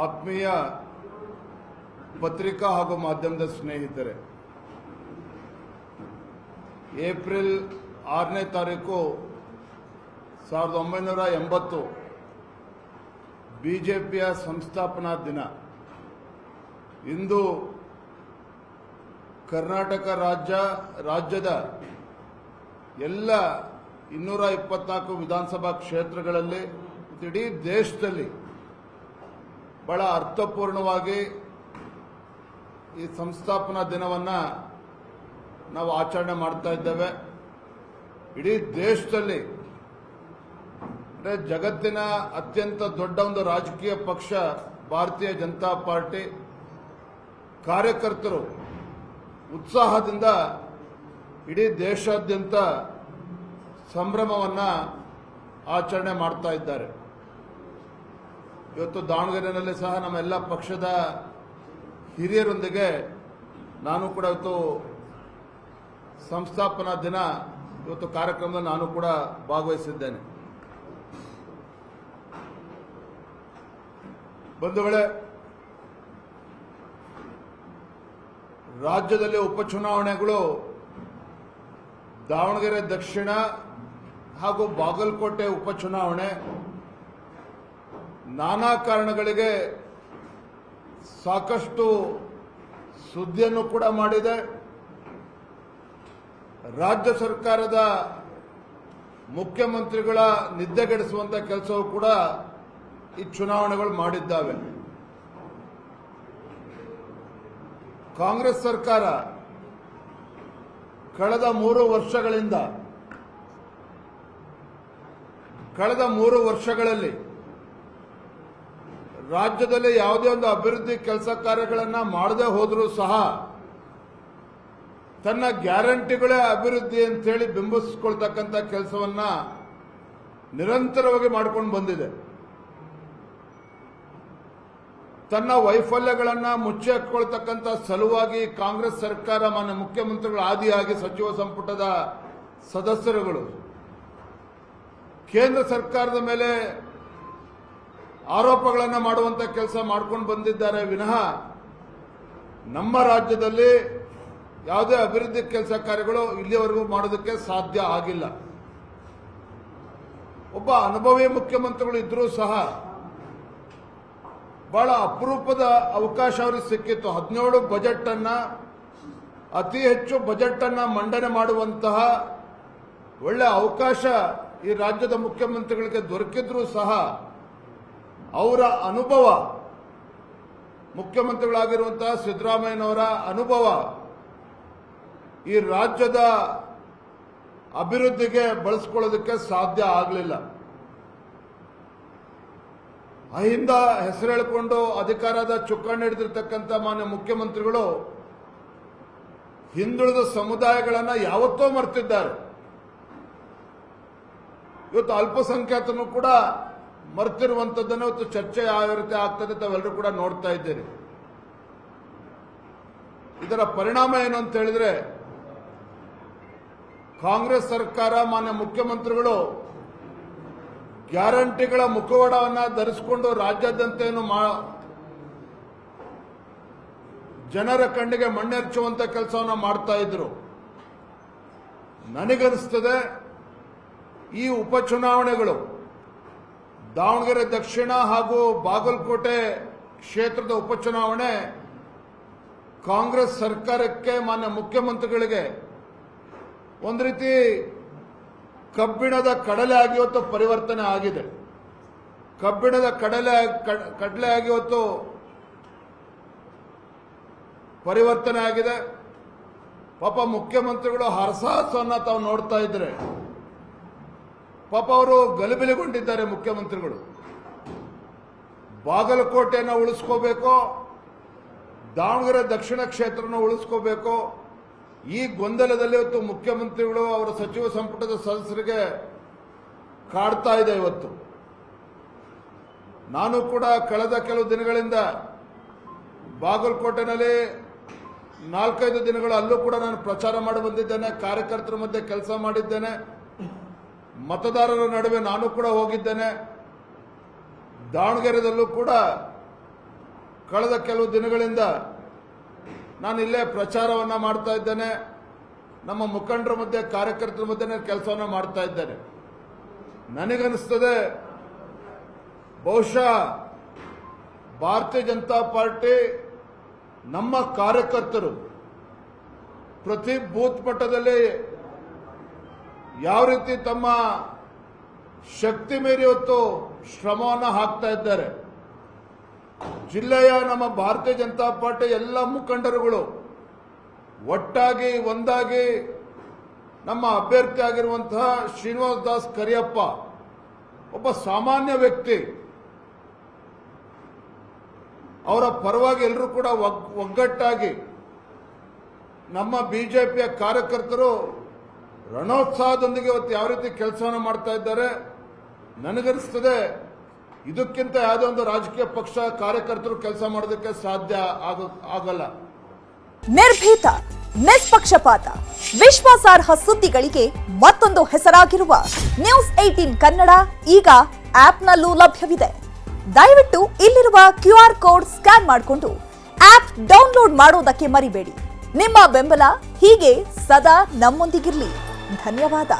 ಆತ್ಮೀಯ ಪತ್ರಿಕಾ ಹಾಗೂ ಮಾಧ್ಯಮದ ಸ್ನೇಹಿತರೆ, ಏಪ್ರಿಲ್ 6ನೇ ತಾರೀಕು 1980 ಬಿಜೆಪಿಯ ಸಂಸ್ಥಾಪನಾ ದಿನ. ಇಂದು ಕರ್ನಾಟಕ ರಾಜ್ಯದ ಎಲ್ಲ 224 ವಿಧಾನಸಭಾ ಕ್ಷೇತ್ರಗಳಲ್ಲಿ ಇಡೀ ದೇಶದಲ್ಲಿ ಬಹಳ ಅರ್ಥಪೂರ್ಣವಾಗಿ ಈ ಸಂಸ್ಥಾಪನಾ ದಿನವನ್ನು ನಾವು ಆಚರಣೆ ಮಾಡ್ತಾ ಇದ್ದೇವೆ. ಇಡೀ ದೇಶದಲ್ಲಿ ಜಗತ್ತಿನ ಅತ್ಯಂತ ದೊಡ್ಡ ಒಂದು ರಾಜಕೀಯ ಪಕ್ಷ ಭಾರತೀಯ ಜನತಾ ಪಾರ್ಟಿ ಕಾರ್ಯಕರ್ತರು ಉತ್ಸಾಹದಿಂದ ಇಡೀ ದೇಶಾದ್ಯಂತ ಸಂಭ್ರಮವನ್ನು ಆಚರಣೆ ಮಾಡ್ತಾ ಇದ್ದಾರೆ. ಇವತ್ತು ದಾವಣಗೆರೆಯಲ್ಲಿ ಸಹ ನಮ್ಮೆಲ್ಲ ಪಕ್ಷದ ಹಿರಿಯರೊಂದಿಗೆ ನಾನು ಕೂಡ ಇವತ್ತು ಸಂಸ್ಥಾಪನಾ ದಿನ ಇವತ್ತು ಕಾರ್ಯಕ್ರಮದಲ್ಲಿ ನಾನು ಕೂಡ ಭಾಗವಹಿಸಿದ್ದೇನೆ. ಬಂಧುಗಳೇ, ರಾಜ್ಯದಲ್ಲಿ ಉಪಚುನಾವಣೆಗಳು ದಾವಣಗೆರೆ ದಕ್ಷಿಣ ಹಾಗೂ ಬಾಗಲಕೋಟೆ ಉಪಚುನಾವಣೆ ನಾನಾ ಕಾರಣಗಳಿಗೆ ಸಾಕಷ್ಟು ಸುದ್ದಿಯನ್ನು ಕೂಡ ಮಾಡಿದೆ. ರಾಜ್ಯ ಸರ್ಕಾರದ ಮುಖ್ಯಮಂತ್ರಿಗಳ ನಿದ್ದೆಗೆಡಿಸುವಂತ ಕೆಲಸವೂ ಕೂಡ ಈ ಚುನಾವಣೆಗಳು ಮಾಡಿದ್ದಾವೆ. ಕಾಂಗ್ರೆಸ್ ಸರ್ಕಾರ ಕಳೆದ 3 ವರ್ಷಗಳಲ್ಲಿ ರಾಜ್ಯದಲ್ಲಿ ಯಾವುದೇ ಒಂದು ಅಭಿವೃದ್ಧಿ ಕೆಲಸ ಕಾರ್ಯಗಳನ್ನು ಮಾಡದೇ ಹೋದರೂ ಸಹ ತನ್ನ ಗ್ಯಾರಂಟಿಗಳೇ ಅಭಿವೃದ್ಧಿ ಅಂತೇಳಿ ಬಿಂಬಿಸಿಕೊಳ್ತಕ್ಕಂಥ ಕೆಲಸವನ್ನ ನಿರಂತರವಾಗಿ ಮಾಡಿಕೊಂಡು ಬಂದಿದೆ. ತನ್ನ ವೈಫಲ್ಯಗಳನ್ನು ಮುಚ್ಚಿ ಹಾಕಿಕೊಳ್ತಕ್ಕಂಥ ಸಲುವಾಗಿ ಕಾಂಗ್ರೆಸ್ ಸರ್ಕಾರ ಮಾನ್ಯ ಮುಖ್ಯಮಂತ್ರಿಗಳ ಆದಿಯಾಗಿ ಸಚಿವ ಸಂಪುಟದ ಸದಸ್ಯರುಗಳು ಕೇಂದ್ರ ಸರ್ಕಾರದ ಮೇಲೆ ಆರೋಪಗಳನ್ನು ಮಾಡುವಂತ ಕೆಲಸ ಮಾಡ್ಕೊಂಡು ಬಂದಿದ್ದಾರೆ ವಿನಃ ನಮ್ಮ ರಾಜ್ಯದಲ್ಲಿ ಯಾವುದೇ ಅಭಿವೃದ್ಧಿ ಕೆಲಸ ಕಾರ್ಯಗಳು ಇಲ್ಲಿಯವರೆಗೂ ಮಾಡೋದಕ್ಕೆ ಸಾಧ್ಯ ಆಗಿಲ್ಲ. ಒಬ್ಬ ಅನುಭವಿ ಮುಖ್ಯಮಂತ್ರಿಗಳು ಇದ್ರೂ ಸಹ ಬಹಳ ಅಪರೂಪದ ಅವಕಾಶ ಅವರಿಗೆ ಸಿಕ್ಕಿತ್ತು. 17 ಬಜೆಟ್ ಅನ್ನ, ಅತಿ ಹೆಚ್ಚು ಬಜೆಟ್ ಅನ್ನ ಮಂಡನೆ ಮಾಡುವಂತಹ ಒಳ್ಳೆ ಅವಕಾಶ ಈ ರಾಜ್ಯದ ಮುಖ್ಯಮಂತ್ರಿಗಳಿಗೆ ದೊರಕಿದ್ರೂ ಸಹ ಅವರ ಅನುಭವ, ಮುಖ್ಯಮಂತ್ರಿಗಳಾಗಿರುವಂತಹ ಸಿದ್ದರಾಮಯ್ಯನವರ ಅನುಭವ ಈ ರಾಜ್ಯದ ಅಭಿವೃದ್ಧಿಗೆ ಬಳಸಿಕೊಳ್ಳೋದಕ್ಕೆ ಸಾಧ್ಯ ಆಗಲಿಲ್ಲ. ಅಹಿಂದ ಹೆಸರು ಹೇಳಿಕೊಂಡು ಅಧಿಕಾರದ ಚುಕ್ಕಾಣಿ ಹಿಡಿದಿರ್ತಕ್ಕಂಥ ಮಾನ್ಯ ಮುಖ್ಯಮಂತ್ರಿಗಳು ಹಿಂದುಳಿದ ಸಮುದಾಯಗಳನ್ನು ಯಾವತ್ತೋ ಮರೆತಿದ್ದಾರೆ. ಇವತ್ತು ಅಲ್ಪಸಂಖ್ಯಾತನು ಕೂಡ ಮರೆತಿರುವಂತದ್ದನ್ನು ಇವತ್ತು ಚರ್ಚೆ ಯಾವ ರೀತಿ ಆಗ್ತದೆ ತಾವೆಲ್ಲರೂ ಕೂಡ ನೋಡ್ತಾ ಇದ್ದೀರಿ. ಇದರ ಪರಿಣಾಮ ಏನು ಅಂತ ಹೇಳಿದ್ರೆ, ಕಾಂಗ್ರೆಸ್ ಸರ್ಕಾರ ಮಾನ್ಯ ಮುಖ್ಯಮಂತ್ರಿಗಳು ಗ್ಯಾರಂಟಿಗಳ ಮುಖವಾಡವನ್ನು ಧರಿಸಿಕೊಂಡು ರಾಜ್ಯಾದ್ಯಂತ ಏನು ಜನರ ಕಣ್ಣಿಗೆ ಮಣ್ಣೆರಚುವಂತ ಕೆಲಸವನ್ನು ಮಾಡ್ತಾ ಇದ್ರು. ನನಗನ್ನಿಸ್ತದೆ ಈ ಉಪಚುನಾವಣೆಗಳು ದಾವಣಗೆರೆ ದಕ್ಷಿಣ ಹಾಗೂ ಬಾಗಲಕೋಟೆ ಕ್ಷೇತ್ರದ ಉಪಚುನಾವಣೆ ಕಾಂಗ್ರೆಸ್ ಸರ್ಕಾರಕ್ಕೆ ಮಾನ್ಯ ಮುಖ್ಯಮಂತ್ರಿಗಳಿಗೆ ಒಂದು ರೀತಿ ಕಬ್ಬಿಣದ ಕಡಲೆ ಆಗಿ ಇವತ್ತು ಪರಿವರ್ತನೆ ಆಗಿದೆ. ಕಬ್ಬಿಣದ ಕಡಲೆ ಆಗಿ ಇವತ್ತು ಪರಿವರ್ತನೆ ಆಗಿದೆ. ಪಾಪ ಮುಖ್ಯಮಂತ್ರಿಗಳು ಹರಸಾಹಸವನ್ನ ತಾವು ನೋಡ್ತಾ ಇದ್ರೆ ಪಾಪ ಅವರು ಗಲಿಬಿಲಿಗೊಂಡಿದ್ದಾರೆ. ಮುಖ್ಯಮಂತ್ರಿಗಳು ಬಾಗಲಕೋಟೆಯನ್ನು ಉಳಿಸ್ಕೋಬೇಕು, ದಾವಣಗೆರೆ ದಕ್ಷಿಣ ಕ್ಷೇತ್ರನ ಉಳಿಸ್ಕೋಬೇಕು, ಈ ಗೊಂದಲದಲ್ಲಿ ಇವತ್ತು ಮುಖ್ಯಮಂತ್ರಿಗಳು ಅವರ ಸಚಿವ ಸಂಪುಟದ ಸದಸ್ಯರಿಗೆ ಕಾಡ್ತಾ ಇದೆ. ಇವತ್ತು ನಾನು ಕೂಡ ಕಳೆದ ಕೆಲವು ದಿನಗಳಿಂದ ಬಾಗಲಕೋಟೆನಲ್ಲಿ 4-5 ದಿನಗಳು ಅಲ್ಲೂ ಕೂಡ ನಾನು ಪ್ರಚಾರ ಮಾಡಿ ಬಂದಿದ್ದೇನೆ. ಕಾರ್ಯಕರ್ತರ ಮಧ್ಯೆ ಕೆಲಸ ಮಾಡಿದ್ದೇನೆ. ಮತದಾರರ ನಡುವೆ ನಾನು ಕೂಡ ಹೋಗಿದ್ದೇನೆ. ದಾವಣಗೆರೆದಲ್ಲೂ ಕೂಡ ಕಳೆದ ಕೆಲವು ದಿನಗಳಿಂದ ನಾನು ಇಲ್ಲೇ ಪ್ರಚಾರವನ್ನು ಮಾಡ್ತಾ ಇದ್ದೇನೆ. ನಮ್ಮ ಮುಖಂಡರ ಮಧ್ಯೆ, ಕಾರ್ಯಕರ್ತರ ಮಧ್ಯೆ ಕೆಲಸವನ್ನು ಮಾಡ್ತಾ ಇದ್ದೇನೆ. ನನಗನ್ನಿಸ್ತದೆ ಬಹುಶಃ ಭಾರತೀಯ ಜನತಾ ಪಾರ್ಟಿ ನಮ್ಮ ಕಾರ್ಯಕರ್ತರು ಪ್ರತಿ ಬೂತ್ ಮಟ್ಟದಲ್ಲಿ ಯಾವ ರೀತಿ ತಮ್ಮ ಶಕ್ತಿ ಮೀರಿ ಇವತ್ತು ಶ್ರಮವನ್ನು ಹಾಕ್ತಾ ಇದ್ದಾರೆ. ಜಿಲ್ಲೆಯ ನಮ್ಮ ಭಾರತೀಯ ಜನತಾ ಪಾರ್ಟಿ ಎಲ್ಲ ಮುಖಂಡರುಗಳು ಒಟ್ಟಾಗಿ ಒಂದಾಗಿ ನಮ್ಮ ಅಭ್ಯರ್ಥಿ ಆಗಿರುವಂತಹ ಶ್ರೀನಿವಾಸ್ ದಾಸ್ ಕರಿಯಪ್ಪ ಒಬ್ಬ ಸಾಮಾನ್ಯ ವ್ಯಕ್ತಿ, ಅವರ ಪರವಾಗಿ ಎಲ್ಲರೂ ಕೂಡ ಒಗ್ಗಟ್ಟಾಗಿ ನಮ್ಮ ಬಿಜೆಪಿಯ ಕಾರ್ಯಕರ್ತರು ರಣೋತ್ಸಾಹದೊಂದಿಗೆ ಇವತ್ತು ಯಾವ ರೀತಿ ಕೆಲಸವನ್ನು ಮಾಡ್ತಾ ಇದ್ದಾರೆ. ನನಗನ್ನಿಸ್ತದೆ ಇದಕ್ಕಿಂತ ಯಾವುದೋ ಒಂದು ರಾಜಕೀಯ ಪಕ್ಷ ಕಾರ್ಯಕರ್ತರು ಕೆಲಸ ಮಾಡೋದಕ್ಕೆ ಸಾಧ್ಯ ಆಗಲ್ಲ. ನಿರ್ಭೀತ, ನಿಷ್ಪಕ್ಷಪಾತ, ವಿಶ್ವಾಸಾರ್ಹ ಸುದ್ದಿಗಳಿಗೆ ಮತ್ತೊಂದು ಹೆಸರಾಗಿರುವ ನ್ಯೂಸ್ 18 ಕನ್ನಡ ಈಗ ಆಪ್ನಲ್ಲೂ ಲಭ್ಯವಿದೆ. ದಯವಿಟ್ಟು ಇಲ್ಲಿರುವ QR ಕೋಡ್ ಸ್ಕ್ಯಾನ್ ಮಾಡಿಕೊಂಡು ಆಪ್ ಡೌನ್ಲೋಡ್ ಮಾಡೋದಕ್ಕೆ ಮರಿಬೇಡಿ. ನಿಮ್ಮ ಬೆಂಬಲ ಹೀಗೆ ಸದಾ ನಮ್ಮೊಂದಿಗಿರಲಿ. ಧನ್ಯವಾದ.